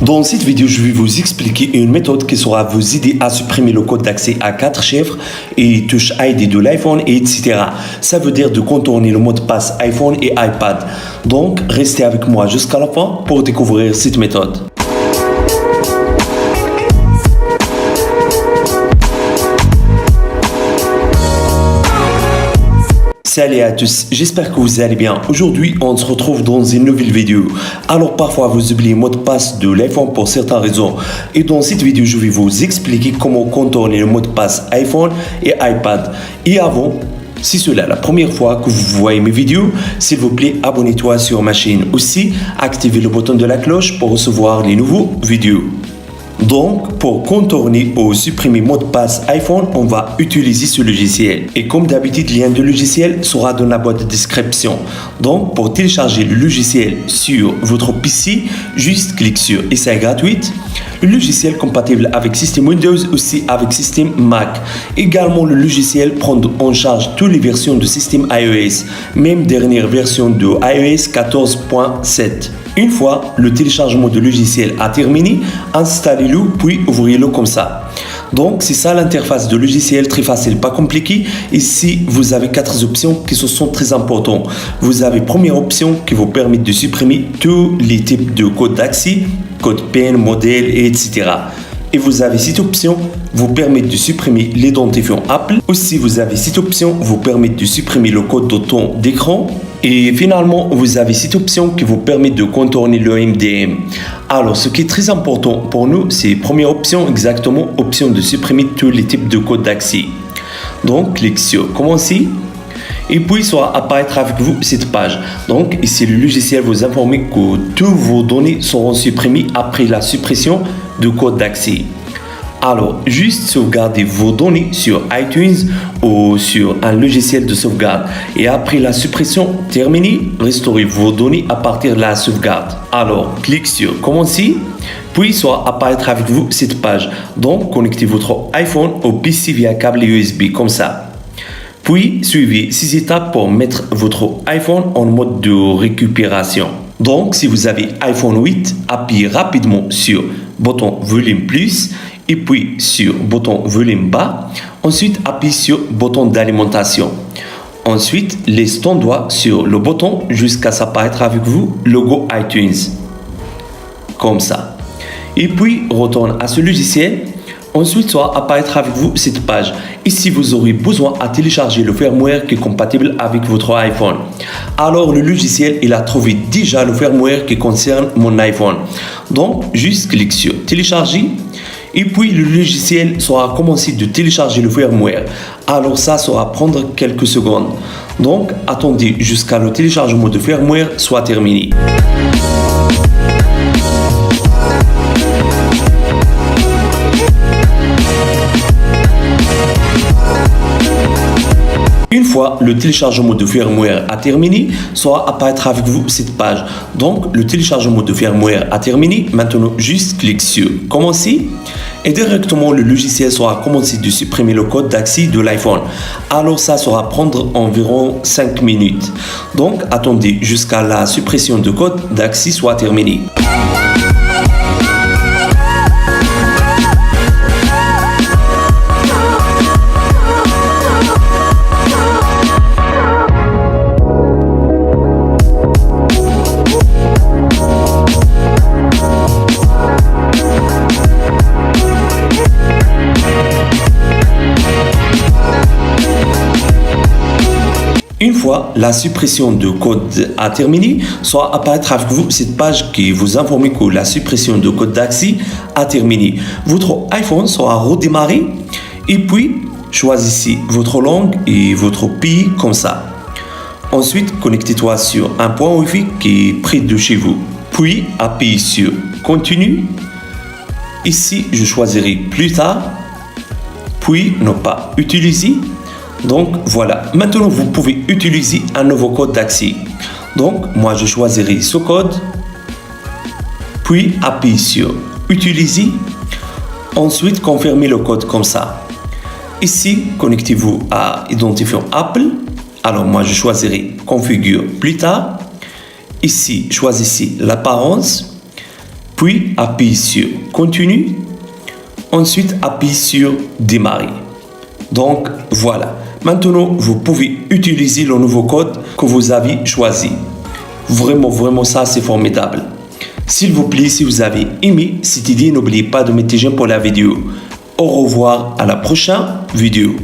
Dans cette vidéo, je vais vous expliquer une méthode qui saura vous aider à supprimer le code d'accès à 4 chiffres et touche ID de l'iPhone, etc. Ça veut dire de contourner le mot de passe iPhone et iPad. Donc, restez avec moi jusqu'à la fin pour découvrir cette méthode. Salut à tous, j'espère que vous allez bien. Aujourd'hui, on se retrouve dans une nouvelle vidéo. Alors parfois, vous oubliez le mot de passe de l'iPhone pour certaines raisons. Et dans cette vidéo, je vais vous expliquer comment contourner le mot de passe iPhone et iPad. Et avant, si c'est la première fois que vous voyez mes vidéos, s'il vous plaît, abonnez-toi sur ma chaîne. Aussi, activez le bouton de la cloche pour recevoir les nouveaux vidéos. Donc, pour contourner ou supprimer le mot de passe iPhone, on va utiliser ce logiciel. Et comme d'habitude, le lien de logiciel sera dans la boîte de description. Donc, pour télécharger le logiciel sur votre PC, juste cliquez sur Essai gratuit. Le logiciel compatible avec système Windows, aussi avec système Mac. Également, le logiciel prend en charge toutes les versions du système iOS, même dernière version de iOS 14.7. Une fois le téléchargement du logiciel a terminé, installez-le puis ouvrez-le comme ça. Donc c'est ça l'interface de logiciel, très facile, pas compliqué. Ici vous avez 4 options qui sont très importantes. Vous avez première option qui vous permet de supprimer tous les types de codes d'accès, code PIN, modèle, etc. Et vous avez cette option vous permet de supprimer l'identifiant Apple. Aussi vous avez cette option vous permet de supprimer le code de ton d'écran. Et finalement, vous avez cette option qui vous permet de contourner le MDM. Alors, ce qui est très important pour nous, c'est première option, exactement, option de supprimer tous les types de codes d'accès. Donc, cliquez sur Commencer. Et puis, soit apparaître avec vous cette page. Donc, ici, le logiciel vous informe que toutes vos données seront supprimées après la suppression du code d'accès. Alors, juste sauvegardez vos données sur iTunes ou sur un logiciel de sauvegarde. Et après la suppression terminée, restaurez vos données à partir de la sauvegarde. Alors, cliquez sur Commencer, puis soit apparaître avec vous cette page. Donc, connectez votre iPhone au PC via câble USB, comme ça. Puis, suivez ces étapes pour mettre votre iPhone en mode de récupération. Donc, si vous avez iPhone 8, appuyez rapidement sur bouton volume plus et puis sur bouton volume bas. Ensuite, appuyez sur bouton d'alimentation. Ensuite, laissez ton doigt sur le bouton jusqu'à s'apparaître avec vous logo iTunes. Comme ça. Et puis, retourne à ce logiciel. Ensuite, soit apparaître avec vous cette page. Ici, vous aurez besoin à télécharger le firmware qui est compatible avec votre iPhone. Alors, le logiciel, il a trouvé déjà le firmware qui concerne mon iPhone. Donc, juste cliquez sur Télécharger. Et puis, le logiciel sera commencé de télécharger le firmware. Alors, ça sera prendre quelques secondes. Donc, attendez jusqu'à le téléchargement de firmware soit terminé. Une fois le téléchargement de firmware a terminé, soit apparaître avec vous cette page. Donc, le téléchargement de firmware a terminé. Maintenant, juste cliquez sur Commencer et directement le logiciel sera commencé de supprimer le code d'accès de l'iPhone. Alors, ça sera prendre environ 5 minutes. Donc, attendez jusqu'à la suppression de code d'accès soit terminée. Une fois la suppression de code a terminé, soit apparaître avec vous cette page qui vous informe que la suppression de code d'accès a terminé. Votre iPhone sera redémarré et puis choisissez votre langue et votre pays comme ça. Ensuite, connectez-toi sur un point Wi-Fi qui est près de chez vous. Puis, appuyez sur Continue. Ici, je choisirai plus tard. Puis, ne pas utiliser. Donc voilà, maintenant vous pouvez utiliser un nouveau code d'accès. Donc moi je choisirai ce code, puis appuyez sur Utiliser. Ensuite confirmez le code comme ça. Ici, connectez-vous à identifiant Apple. Alors moi je choisirai Configure plus tard. Ici, choisissez l'apparence. puis appuyez sur Continue. Ensuite, appuyez sur Démarrer. Donc, voilà. Maintenant, vous pouvez utiliser le nouveau code que vous avez choisi. Vraiment, ça, c'est formidable. S'il vous plaît, si vous avez aimé cette idée, n'oubliez pas de mettre j'aime pour la vidéo. Au revoir, à la prochaine vidéo.